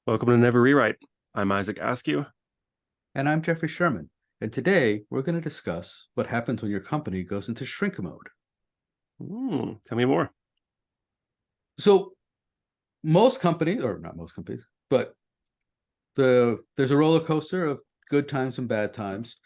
Welcome to Never Rewrite. I'm Isaac Askew. And I'm Jeffrey Sherman. And today we're going to discuss what happens when your company goes into shrink mode. Tell me more. So most companies, or not most companies, but there's a roller coaster of good times and bad times.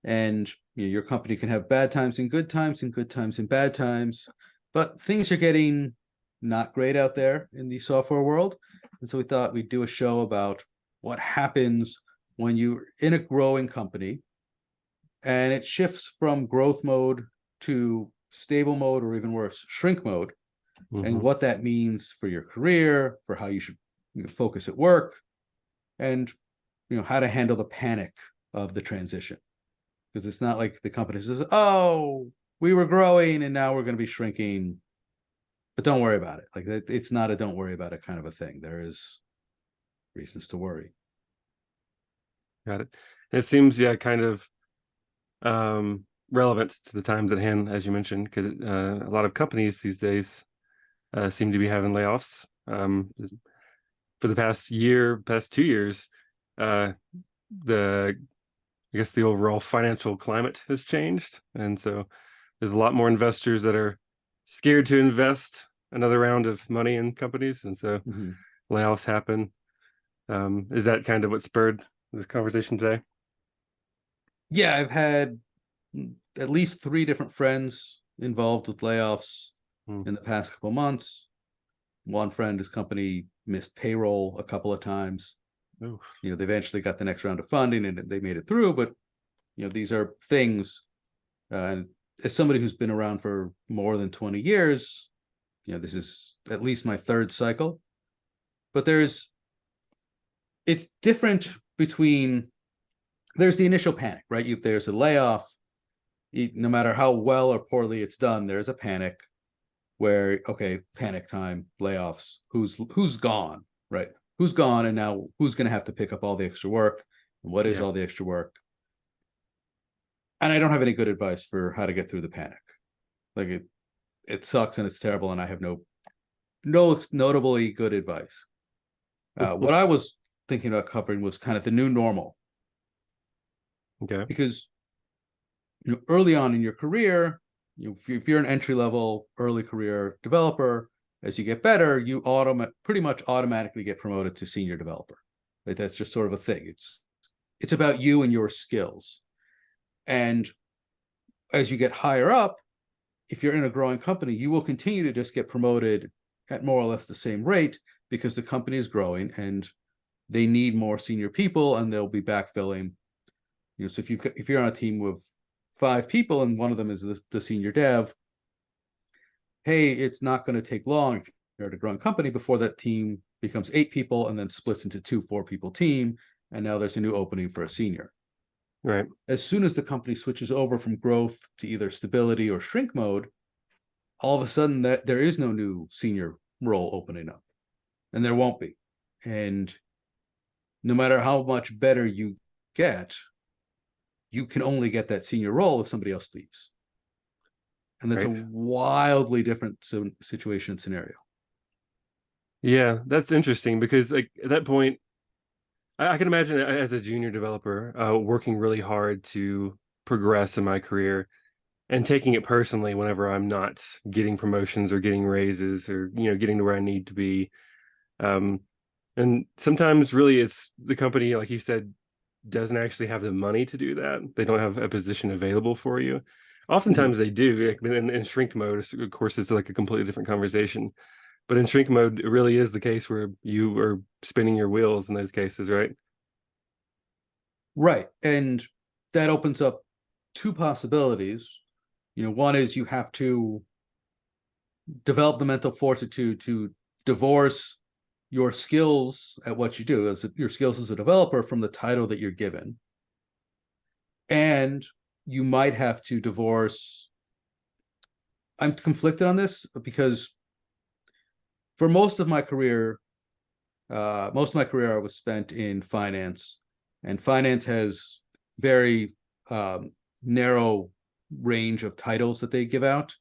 And your company can have bad times and good times and good times and bad times. But things are getting not great out there in the software world. And so we thought we'd do a show about what happens when you're in a growing company and it shifts from growth mode to stable mode, or even worse, shrink mode, and what that means for your career, for how you should focus at work, and how to handle the panic of the transition. Because it's not like the company says, "Oh, we were growing and now we're going to be shrinking," but don't worry about it. Like, it's not a "don't worry about it" kind of a thing. There is reasons to worry. Got it. It seems, kind of relevant to the times at hand, as you mentioned, because a lot of companies these days seem to be having layoffs. For the past 2 years, I guess the overall financial climate has changed, and so there's a lot more investors that are scared to invest another round of money in companies, and so layoffs happen. Is that kind of what spurred this conversation today? Yeah, I've had at least 3 different friends involved with layoffs in the past couple months. One friend, his company missed payroll a couple of times. Oof. They eventually got the next round of funding and they made it through, but these are things. And as somebody who's been around for more than 20 years, this is at least my 3rd cycle. But it's different between, there's the initial panic, right? There's a layoff. No matter how well or poorly it's done, there's a panic where, okay, panic time, layoffs, who's gone, right? Who's gone, and now who's going to have to pick up all the extra work, and what is all the extra work? And I don't have any good advice for how to get through the panic. Like, it sucks and it's terrible, and I have no notably good advice. What I was thinking about covering was kind of the new normal. Okay. Because early on in your career, if you're an entry-level early career developer, as you get better, you pretty much automatically get promoted to senior developer. Like, that's just sort of a thing. It's about you and your skills. And as you get higher up, if you're in a growing company, you will continue to just get promoted at more or less the same rate, because the company is growing and they need more senior people, and they'll be backfilling. So if you're on a team with 5 people and one of them is the senior dev, hey, it's not going to take long if you're at a growing company before that team becomes 8 people and then splits into 2 4-people team, and now there's a new opening for a senior. Right. As soon as the company switches over from growth to either stability or shrink mode, all of a sudden that there is no new senior role opening up, and there won't be. And no matter how much better you get, you can only get that senior role if somebody else leaves. And that's a wildly different situation and scenario. Yeah, that's interesting, because like at that point, I can imagine as a junior developer working really hard to progress in my career and taking it personally whenever I'm not getting promotions or getting raises or getting to where I need to be. And sometimes really it's the company, like you said, doesn't actually have the money to do that. They don't have a position available for you. Oftentimes they do. Like in shrink mode, of course, it's like a completely different conversation. But in shrink mode, it really is the case where you are spinning your wheels in those cases, right? Right. And that opens up 2 possibilities. One is you have to develop the mental fortitude to divorce your skills at what you do, as your skills as a developer, from the title that you're given. And you might have to divorce. I'm conflicted on this because for most of my career I was spent in finance, and finance has very narrow range of titles that they give out.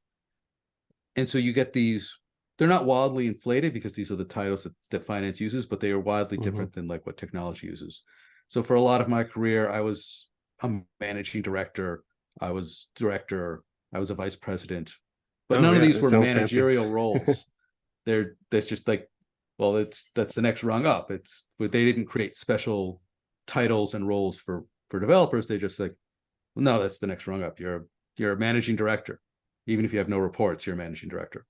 And so you get these they're not wildly inflated because these are the titles that finance uses, but they are wildly Mhm. different than like what technology uses. So for a lot of my career, I was a managing director, I was director, I was a vice president, but Oh none of yeah, these it were sounds fancy. managerial roles. That's just like, well, that's the next rung up. But they didn't create special titles and roles for developers. They just like, no, that's the next rung up. You're a managing director. Even if you have no reports, you're a managing director.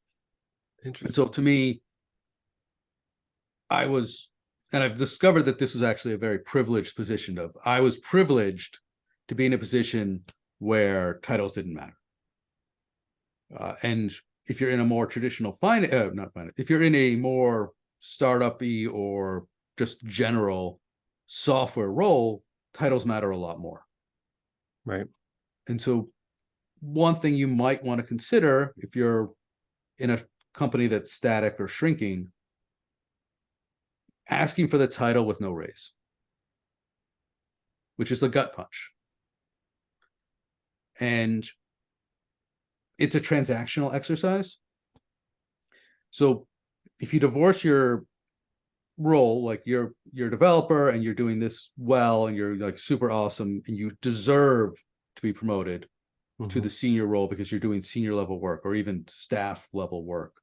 And so Interesting. to me, I was, and I've discovered that this was actually a very privileged position of, I was privileged to be in a position where titles didn't matter. And if you're in a more traditional not finance, if you're in a more startup-y or just general software role, titles matter a lot more. Right. And so one thing you might want to consider if you're in a company that's static or shrinking, asking for the title with no raise, which is a gut punch. And it's a transactional exercise. So if you divorce your role, like you're a developer and you're doing this well and you're like super awesome and you deserve to be promoted to Mhm. the senior role because you're doing senior level work or even staff level work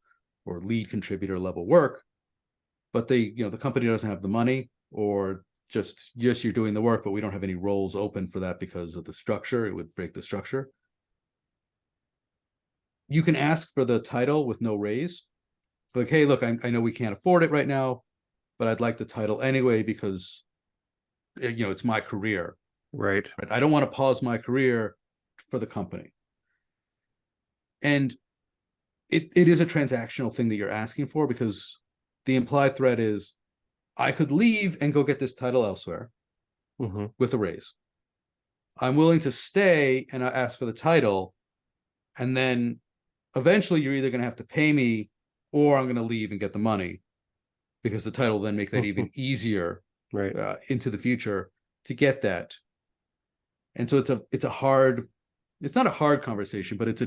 or lead contributor level work, but the company doesn't have the money, or just, yes, you're doing the work, but we don't have any roles open for that because of the structure. It would break the structure. You can ask for the title with no raise. Like, hey, look, I know we can't afford it right now, but I'd like the title anyway because it's my career. Right. Right? I don't want to pause my career for the company. And it is a transactional thing that you're asking for, because the implied threat is, I could leave and go get this title elsewhere Hmm. with a raise. I'm willing to stay and I ask for the title, and then eventually you're either going to have to pay me or I'm going to leave and get the money, because the title will then make that even easier Right. into the future to get that. And so it's not a hard conversation, but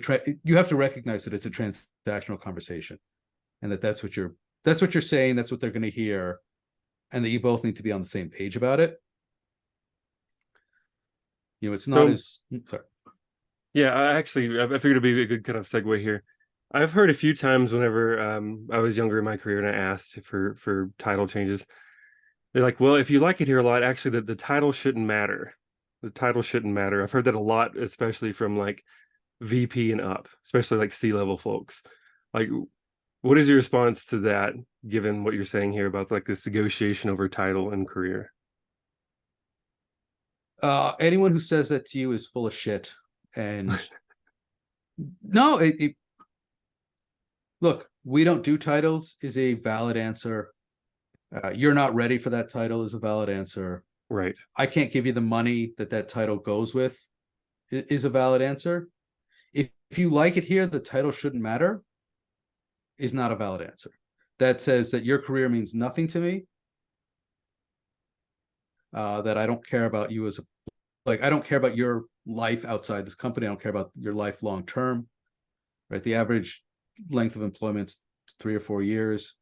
you have to recognize that it's a transactional conversation, and that's what you're saying, that's what they're going to hear, and that you both need to be on the same page about it. It's not So as sorry. yeah, I figured it'd be a good kind of segue here. I've heard a few times whenever I was younger in my career and I asked for title changes, they're like, "Well, if you like it here a lot, actually, the title shouldn't matter. The title shouldn't matter." I've heard that a lot, especially from like VP and up, especially like C-level folks. Like, what is your response to that, given what you're saying here about like this negotiation over title and career? Anyone who says that to you is full of shit. And no, look, we don't do titles is a valid answer. You're not ready for that title is a valid answer. Right. I can't give you the money that title goes with is a valid answer. If you like it here, the title shouldn't matter is not a valid answer. That says that your career means nothing to me. That I don't care about you as I don't care about your life outside this company. I don't care about your life long term. Right? The average length of employment's 3 or 4 years.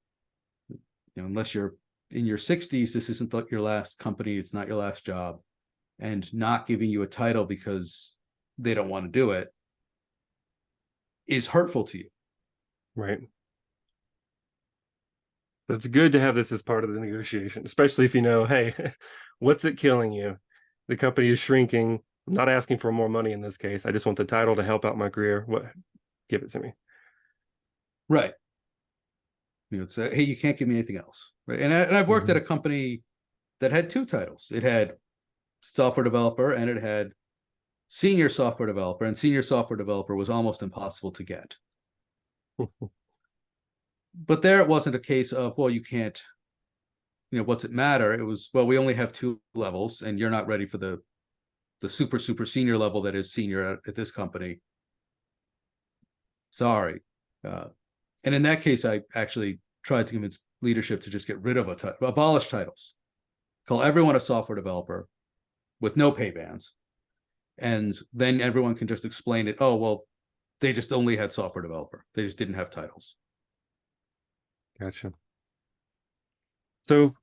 Unless you're in your 60s, this isn't your last company. It's not your last job. And not giving you a title because they don't want to do it is hurtful to you. Right. It's good to have this as part of the negotiation, especially if you know, hey, what's it killing you? The company is shrinking. I'm not asking for more money in this case. I just want the title to help out my career. What? Give it to me. Right. It's hey, you can't give me anything else. Right. And I've worked at Mhm. a company that had two titles. It had software developer and it had senior software developer, and senior software developer was almost impossible to get. But there it wasn't a case of, well, you can't, what's it matter? It was, well, we only have two levels and you're not ready for the super, super senior level that is senior at this company. Sorry. And in that case, I actually tried to convince leadership to just get rid of abolish titles, call everyone a software developer with no pay bands. And then everyone can just explain it. Oh, well, they just only had software developer. They just didn't have titles. Gotcha. So,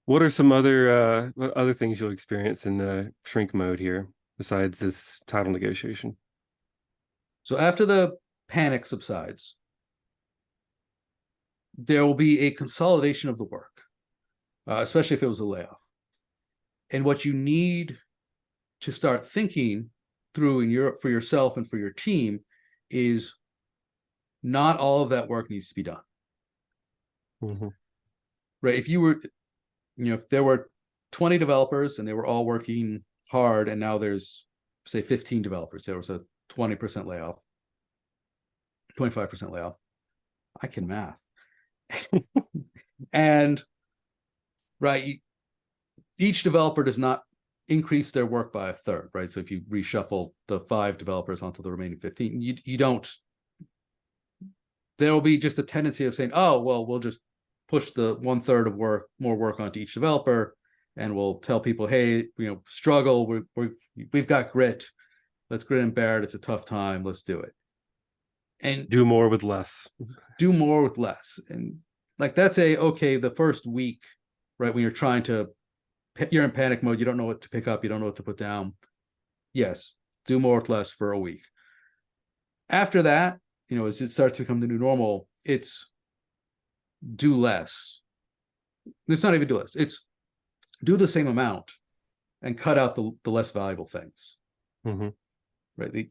what are some what other things you'll experience in shrink mode here besides this title negotiation? So after the panic subsides, there will be a consolidation of the work, especially if it was a layoff. And what you need to start thinking through for yourself and for your team is not all of that work needs to be done. Mm-hmm. Right? If you were, if there were 20 developers and they were all working hard, and now there's say 15 developers, there was a 20% layoff, 25% layoff. I can math. And right, each developer does not increase their work by a third, right? So if you reshuffle the 5 developers onto the remaining 15, you don't. There will be just a tendency of saying, oh, well, we'll just push the 1/3 of more work onto each developer, and we'll tell people, hey, struggle. We've got grit. Let's grit and bear it. It's a tough time. Let's do it. And Do more with less. do more with less. And like that's okay, the first week, right, when you're in panic mode, you don't know what to pick up, you don't know what to put down. Yes, do more with less for a week. After that, as it starts to become the new normal, it's do less. It's not even do less. It's do the same amount and cut out the less valuable things. Mm-hmm. Right.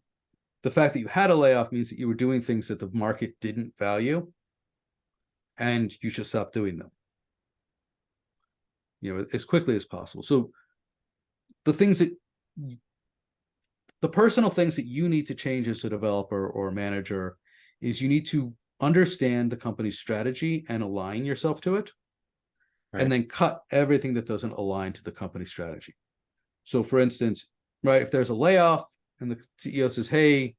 The fact that you had a layoff means that you were doing things that the market didn't value, and you should stop doing them, as quickly as possible. So the personal things that you need to change as a developer or manager is you need to understand the company's strategy and align yourself to it, Right. and then cut everything that doesn't align to the company strategy. So for instance, right, if there's a layoff and the CEO says, hey,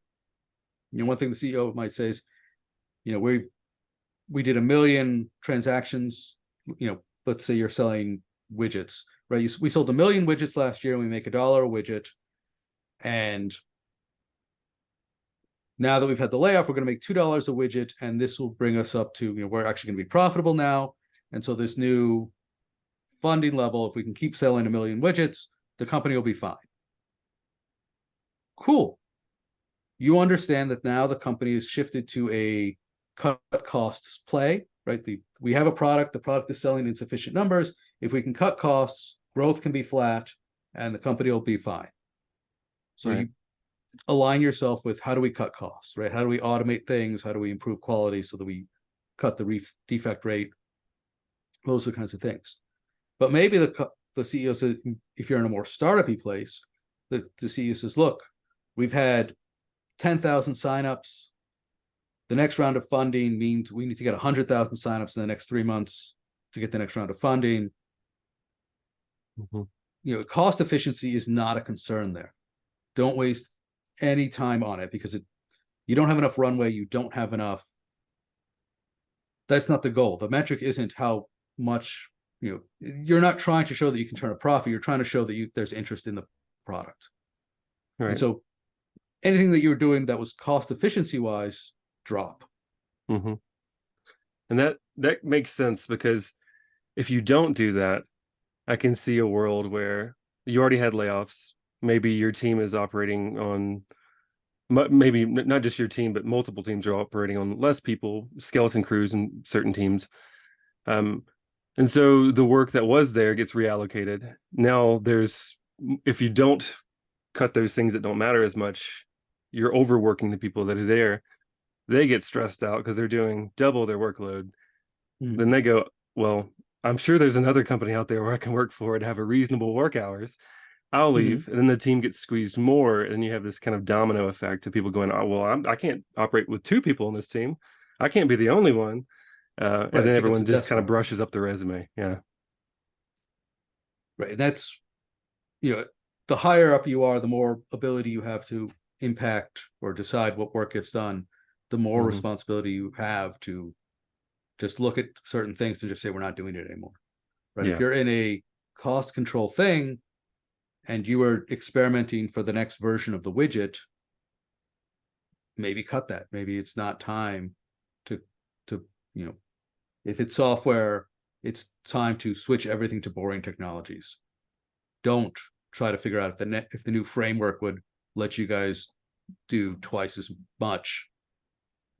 one thing the CEO might say is, we did 1 million transactions, let's say you're selling widgets, right? We sold 1 million widgets last year and we make $1 a widget. And now that we've had the layoff, we're going to make $2 a widget, and this will bring us up to, we're actually going to be profitable now. And so this new funding level, if we can keep selling 1 million widgets, the company will be fine. Cool. You understand that now the company is shifted to a cut costs play, right? We have a product, the product is selling in sufficient numbers. If we can cut costs, growth can be flat, and the company will be fine. So Right. you align yourself with, how do we cut costs, right? How do we automate things? How do we improve quality so that we cut the defect rate? Those are the kinds of things. But maybe the CEO says, if you're in a more startup-y place, the CEO says, look, we've had 10,000 signups. The next round of funding means we need to get 100,000 signups in the next 3 months to get the next round of funding. Mm-hmm. Cost efficiency is not a concern there. Don't waste any time on it, because you don't have enough runway. You don't have enough. That's not the goal. The metric isn't how much, you're not trying to show that you can turn a profit. You're trying to show that there's interest in the product. Right. And so anything that you're doing that was cost efficiency wise, drop. Mm-hmm. And that makes sense, because if you don't do that, I can see a world where you already had layoffs. Maybe your team is operating on, maybe not just your team, but multiple teams are operating on less people, skeleton crews in certain teams. And so the work that was there gets reallocated. Now if you don't cut those things that don't matter as much, you're overworking the people that are there. They get stressed out because they're doing double their workload. Then they go, well, I'm sure there's another company out there where I can work for and have a reasonable work hours. I'll leave. And then the team gets squeezed more, and you have this kind of domino effect of people going, oh, well, I can't operate with 2 people on this team. I can't be the only one. And then everyone just kind of brushes up the resume. Yeah. Right. And that's, the higher up you are, the more ability you have to impact or decide what work gets done, the more responsibility you have to just look at certain things and just say, we're not doing it anymore. Right. Yeah. If you're in a cost control thing and you are experimenting for the next version of the widget, maybe cut that. Maybe it's not time to If it's software, it's time to switch everything to boring technologies. Don't try to figure out if the new framework would let you guys do twice as much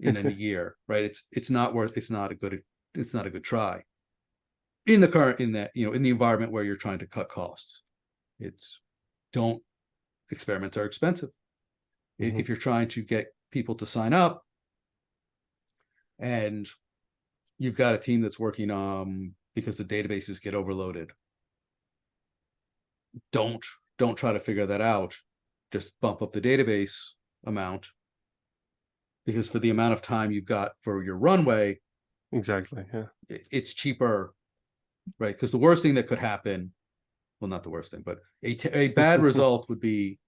in a year, right? It's not a good try in the current, in that, in the environment where you're trying to cut costs. Don't experiments are expensive. Mhm. If you're trying to get people to sign up and you've got a team that's working because the databases get overloaded, don't try to figure that out. Just bump up the database amount, because for the amount of time you've got for your runway, Exactly. Yeah. it's cheaper, right? Because the worst thing that could happen, well, not the worst thing, but a bad result would be,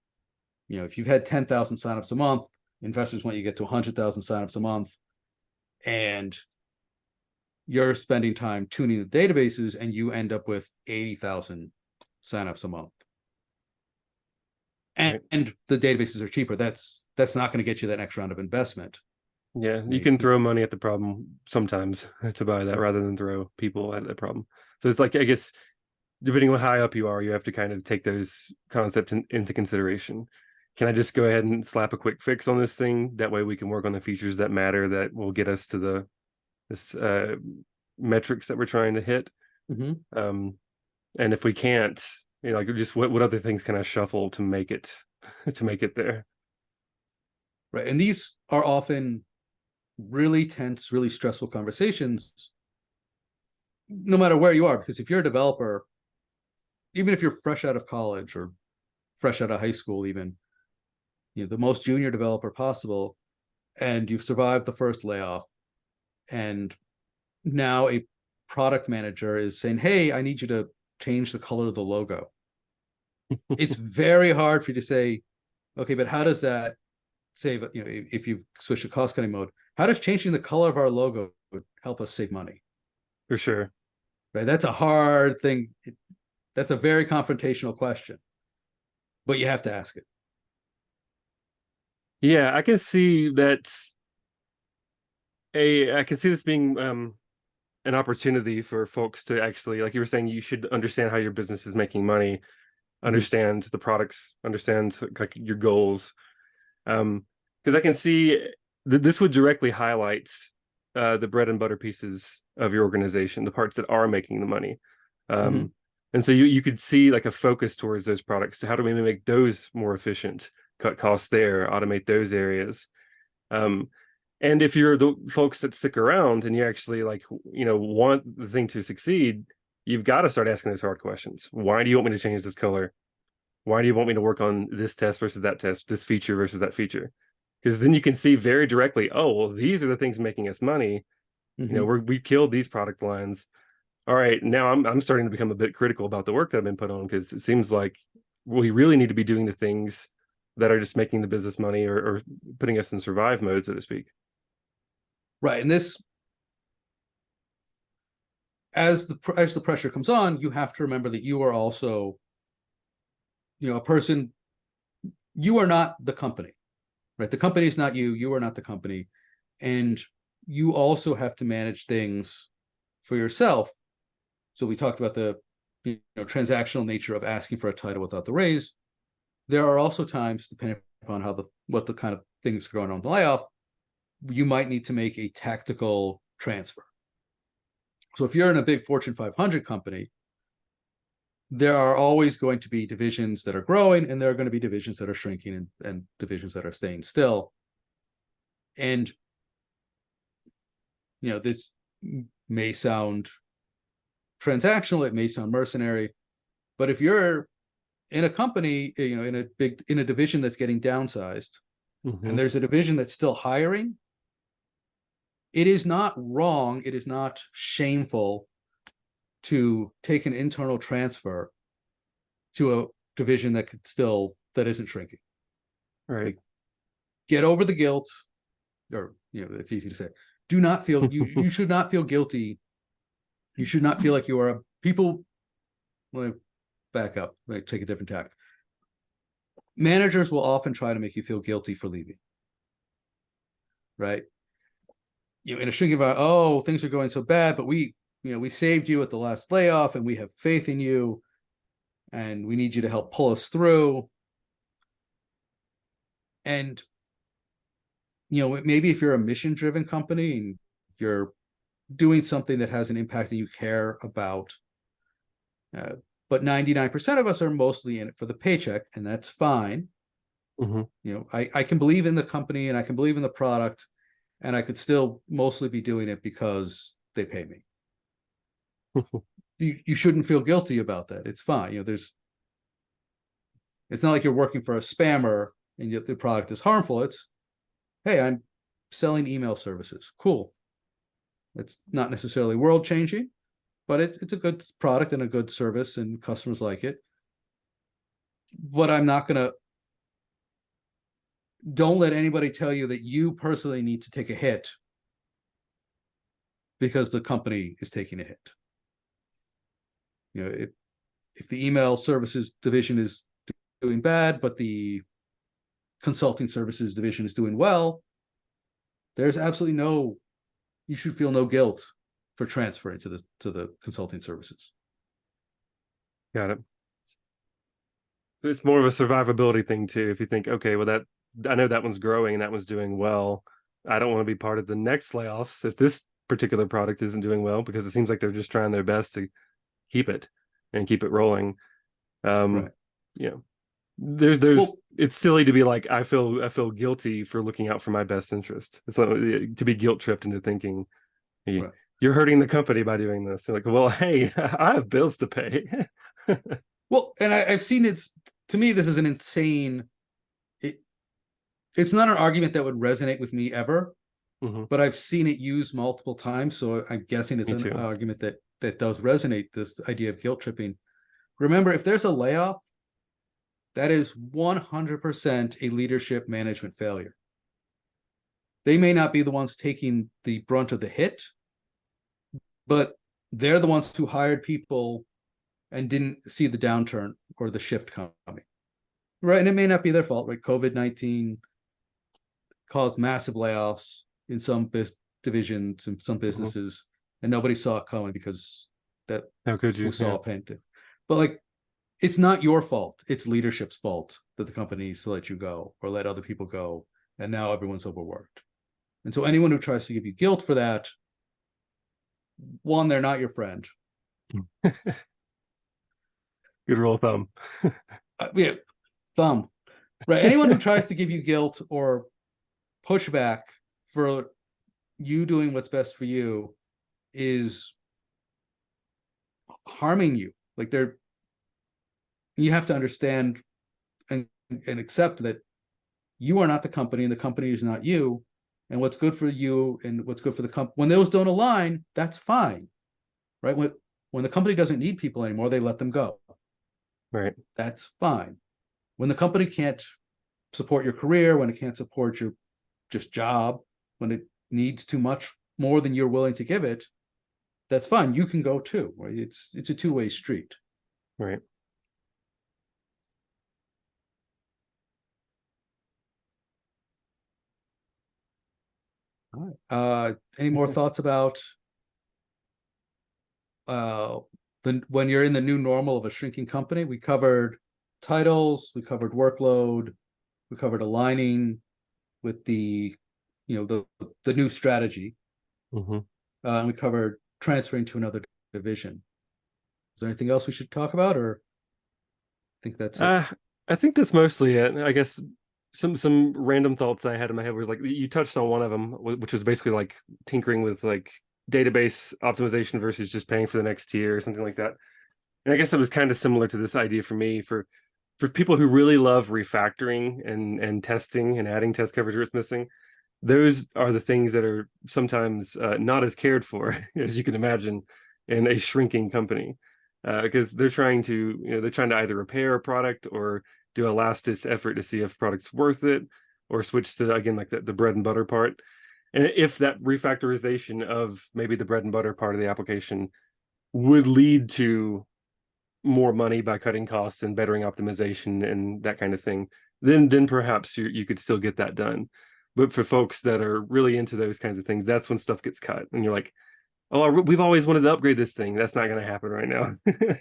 if you've had 10,000 signups a month, investors want you to get to 100,000 signups a month, and you're spending time tuning the databases, and you end up with 80,000 signups a month. And, Right. and the databases are cheaper. That's not going to get you that next round of investment. Yeah, you Right? can throw money at the problem sometimes to buy that rather than throw people at the problem. So it's like, I guess, depending on how high up you are, you have to kind of take those concepts into consideration. Can I just go ahead and slap a quick fix on this thing? That way we can work on the features that matter that will get us to this metrics that we're trying to hit. Mm-hmm. And if we can't, like, just what other things can I shuffle to make it there? Right. And these are often really tense, really stressful conversations, no matter where you are. Because if you're a developer, even if you're fresh out of college or fresh out of high school, even, the most junior developer possible, and you've survived the first layoff, and now a product manager is saying, hey, I need you to change the color of the logo. It's very hard for you to say, okay, but how does that save, if you've switched to cost cutting mode, how does changing the color of our logo help us save money? For sure. Right? That's a hard thing. That's a very confrontational question, but you have to ask it. Yeah, I can see I can see this being an opportunity for folks to actually, like you were saying, you should understand how your business is making money, understand the products, understand like your goals. Because I can see this would directly highlight the bread and butter pieces of your organization, the parts that are making the money. Mm-hmm. And so you could see like a focus towards those products. So how do we make those more efficient, cut costs there, automate those areas? And if you're the folks that stick around and you actually like, want the thing to succeed, you've got to start asking those hard questions. Why do you want me to change this color? Why do you want me to work on this test versus that test, this feature versus that feature? Because then you can see very directly, oh, well, these are the things making us money. Mm-hmm. We killed these product lines. All right, now I'm starting to become a bit critical about the work that I've been put on, because it seems like we really need to be doing the things that are just making the business money, or putting us in survive mode, so to speak. Right. And this, as the pressure comes on, you have to remember that you are also, a person. You are not the company, right? The company is not you. You are not the company, and you also have to manage things for yourself. So we talked about the transactional nature of asking for a title without the raise. There are also times, depending upon what the kind of things going on in the layoff, you might need to make a tactical transfer. So if you're in a big Fortune 500 company, there are always going to be divisions that are growing, and there are going to be divisions that are shrinking, and divisions that are staying still. And this may sound transactional, it may sound mercenary, but if you're in a company, in a division that's getting downsized, and there's a division that's still hiring, it is not wrong, it is not shameful to take an internal transfer to a division that isn't shrinking. Right. Like, get over the guilt, or it's easy to say. Do not feel you should not feel guilty. You should not feel like you are people. Let me back up. Let me take a different tack. Managers will often try to make you feel guilty for leaving. Right? in a shrinking environment, oh, things are going so bad, but we saved you at the last layoff, and we have faith in you, and we need you to help pull us through. And maybe if you're a mission-driven company and you're doing something that has an impact and you care about, but 99% of us are mostly in it for the paycheck, and that's fine. Mhm. I can believe in the company and I can believe in the product, and I could still mostly be doing it because they pay me. You shouldn't feel guilty about that. It's fine. It's not like you're working for a spammer and yet the product is harmful. It's, hey, I'm selling email services. Cool. It's not necessarily world changing, but it's a good product and a good service, and customers like it. But I'm not gonna. Don't let anybody tell you that you personally need to take a hit because the company is taking a hit. If the email services division is doing bad, but the consulting services division is doing well, there's absolutely you should feel no guilt for transferring to the consulting services. Got it. So it's more of a survivability thing too. If you think, okay, well, that I know that one's growing and that one's doing well. I don't want to be part of the next layoffs if this particular product isn't doing well, because it seems like they're just trying their best to keep it and keep it rolling. Right. You know, there's Well, it's silly to be like, I feel guilty for looking out for my best interest. It's like, to be guilt tripped into thinking right. you're hurting the company by doing this. You're like, well, hey, I have bills to pay. Well, and I've seen it. To me, this is an insane. It's not an argument that would resonate with me ever, Mhm. but I've seen it used multiple times. So I'm guessing it's Me an too. argument that does resonate. This idea of guilt tripping. Remember, if there's a layoff, that is 100% a leadership management failure. They may not be the ones taking the brunt of the hit, but they're the ones who hired people and didn't see the downturn or the shift coming. Right. And it may not be their fault, right? COVID-19 caused massive layoffs in some divisions and some Mhm. businesses, and nobody saw it coming because that How could who you? saw Yeah. it painted. But it's not your fault. It's leadership's fault that the company needs to let you go or let other people go. And now everyone's overworked. And so anyone who tries to give you guilt for that, one, they're not your friend. Good rule of thumb. Yeah, thumb. Right. Anyone who tries to give you guilt or pushback for you doing what's best for you is harming you. You have to understand and accept that you are not the company and the company is not you. And what's good for you and what's good for the company, when those don't align, that's fine. Right. When the company doesn't need people anymore, they let them go. Right. That's fine. When the company can't support your career, when it can't support your just job, when it needs too much more than you're willing to give it, that's fine. You can go too. Right? It's a two-way street. Right. All right. Any more thoughts about uh when you're in the new normal of a shrinking company? We covered titles, we covered workload, we covered aligning with the new strategy. Mhm. And we covered transferring to another division. Is there anything else we should talk about, or I think that's it? Uh, I think that's mostly it. I guess some random thoughts I had in my head was like, you touched on one of them, which was basically like tinkering with like database optimization versus just paying for the next tier or something like that. And I guess it was kind of similar to this idea for me for people who really love refactoring and testing and adding test coverage where it's missing. Those are the things that are sometimes not as cared for as you can imagine in a shrinking company, because they're trying to either repair a product or do a last ditch effort to see if product's worth it, or switch to, again, like the bread and butter part. And if that refactorization of maybe the bread and butter part of the application would lead to more money by cutting costs and bettering optimization and that kind of thing, then perhaps you could still get that done. But for folks that are really into those kinds of things, that's when stuff gets cut, and you're like, "Oh, we've always wanted to upgrade this thing. That's not going to happen right now."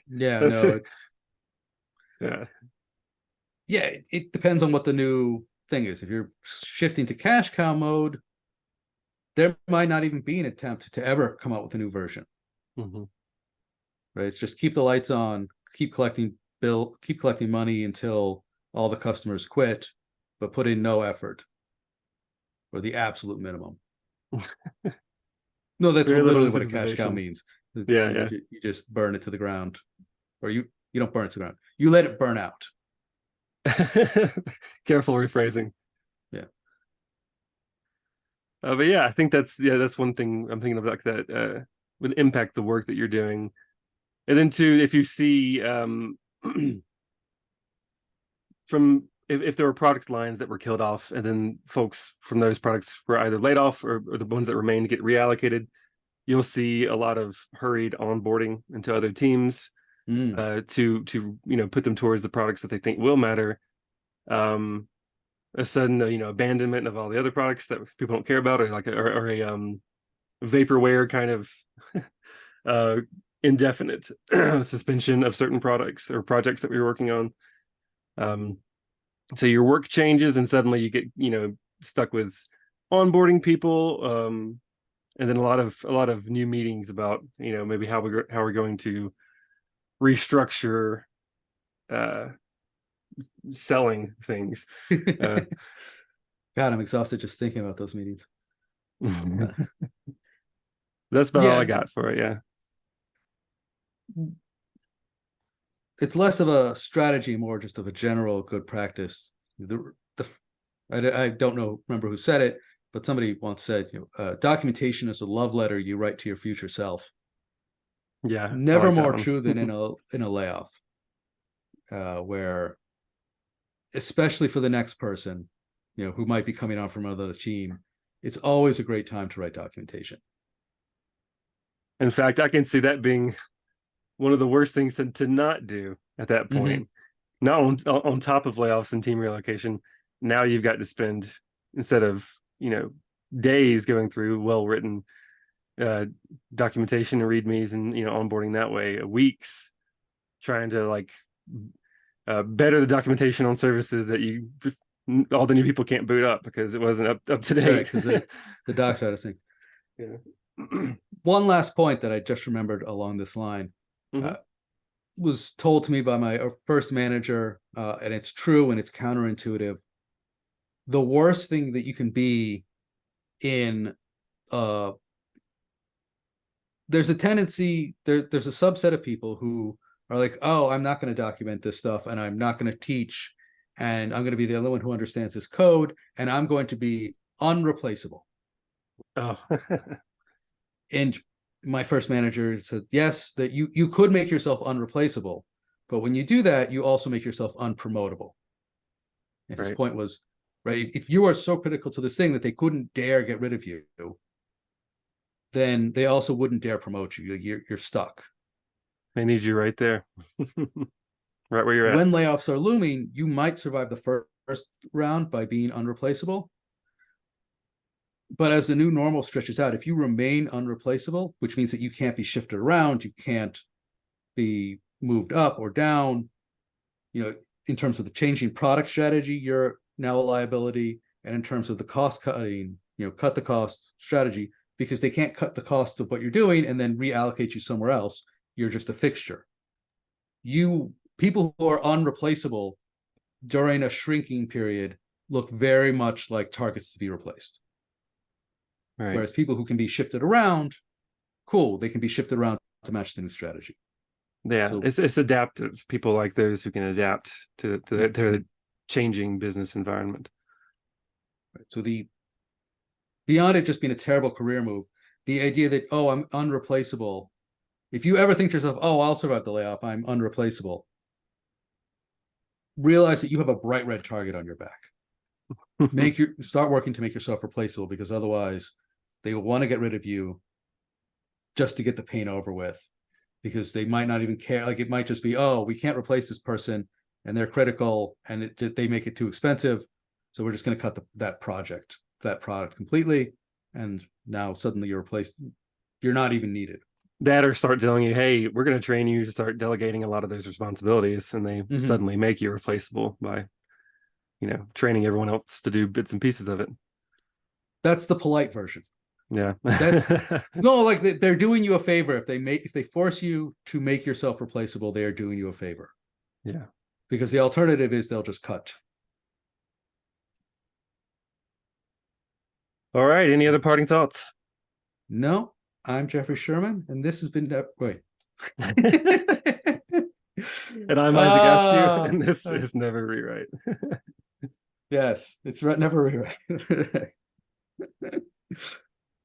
Yeah, That's no, it's yeah, yeah, it depends on what the new thing is. If you're shifting to cash cow mode, there might not even be an attempt to ever come out with a new version, hmm right? It's just keep the lights on, keep collecting money until all the customers quit, but put in no effort or the absolute minimum. No, that's very little literally what a cash cow incentivization. means. Yeah, yeah. You just burn it to the ground, or you don't burn it to the ground. You let it burn out. Careful rephrasing. Yeah. But yeah, I think that's one thing I'm thinking of, like that would impact the work that you're doing. And then too, if you see from if there were product lines that were killed off, and then folks from those products were either laid off, or the ones that remained get reallocated, you'll see a lot of hurried onboarding into other teams Mm. to put them towards the products that they think will matter. Um, a sudden abandonment of all the other products that people don't care about, or like or a vaporware kind of uh, indefinite suspension of certain products or projects that we were working on. Um, so your work changes, and suddenly you get stuck with onboarding people, and then a lot of new meetings about maybe how we're going to restructure uh, selling things. Uh, God, I'm exhausted just thinking about those meetings. that's about all Yeah, I got for it. Yeah. it's less of a strategy, more just of a general good practice. The I don't remember who said it, but somebody once said, documentation is a love letter you write to your future self. Yeah, I Never like that more one. true than in a layoff, where especially for the next person, who might be coming on from another team, it's always a great time to write documentation. In fact, I can see that being one of the worst things to not do at that Mm-hmm. point. Not on top of layoffs and team relocation, now you've got to spend, instead of days going through well written uh, documentation and readmes and onboarding that way, weeks trying to like better the documentation on services that all the new people can't boot up because it wasn't up to Right, date. because the docs had this thing. Yeah. One last point that I just remembered along this line hmm uh, was told to me by my first manager, and it's true and it's counterintuitive. The worst thing that you can be in, uh, there's a tendency, there's a subset of people who are like, oh, I'm not going to document this stuff, and I'm not going to teach, and I'm going to be the only one who understands this code, and I'm going to be unreplaceable. Oh. And my first manager said, yes, that you could make yourself unreplaceable, but when you do that, you also make yourself unpromotable. And his Right. point was, right, if you are so critical to this thing that they couldn't dare get rid of you, then they also wouldn't dare promote you. You're stuck. They need you right there. Right where you're at. When layoffs are looming, you might survive the first round by being unreplaceable. But as the new normal stretches out, if you remain unreplaceable, which means that you can't be shifted around, you can't be moved up or down, in terms of the changing product strategy, you're now a liability. And in terms of the cost cutting, cut the cost strategy, because they can't cut the cost of what you're doing and then reallocate you somewhere else. You're just a fixture. People who are unreplaceable during a shrinking period look very much like targets to be replaced. Right. Whereas people who can be shifted around, cool, they can be shifted around to match the new strategy. Yeah, So it's adaptive. People like those who can adapt to the changing business environment. the beyond it just being a terrible career move, the idea that, oh, I'm unreplaceable. If you ever think to yourself, oh, I'll survive the layoff, I'm unreplaceable, realize that you have a bright red target on your back. Start working to make yourself replaceable, because otherwise they will want to get rid of you just to get the pain over with, because they might not even care. Like, it might just be, oh, we can't replace this person and they're critical and they make it too expensive, so we're just going to cut that project. that product completely, and now suddenly you're not even needed. That or start telling you, hey, we're going to train you to start delegating a lot of those responsibilities, and they Mhm. suddenly make you replaceable by, training everyone else to do bits and pieces of it. That's the polite version. Yeah. That's no, like they're doing you a favor if they force you to make yourself replaceable. They are doing you a favor, Yeah. because the alternative is they'll just cut. All right. Any other parting thoughts? No, I'm Jeffrey Sherman, and this has been wait. And I'm Isaac Askew, Ah, and this is Never Rewrite. yes, it's never rewrite.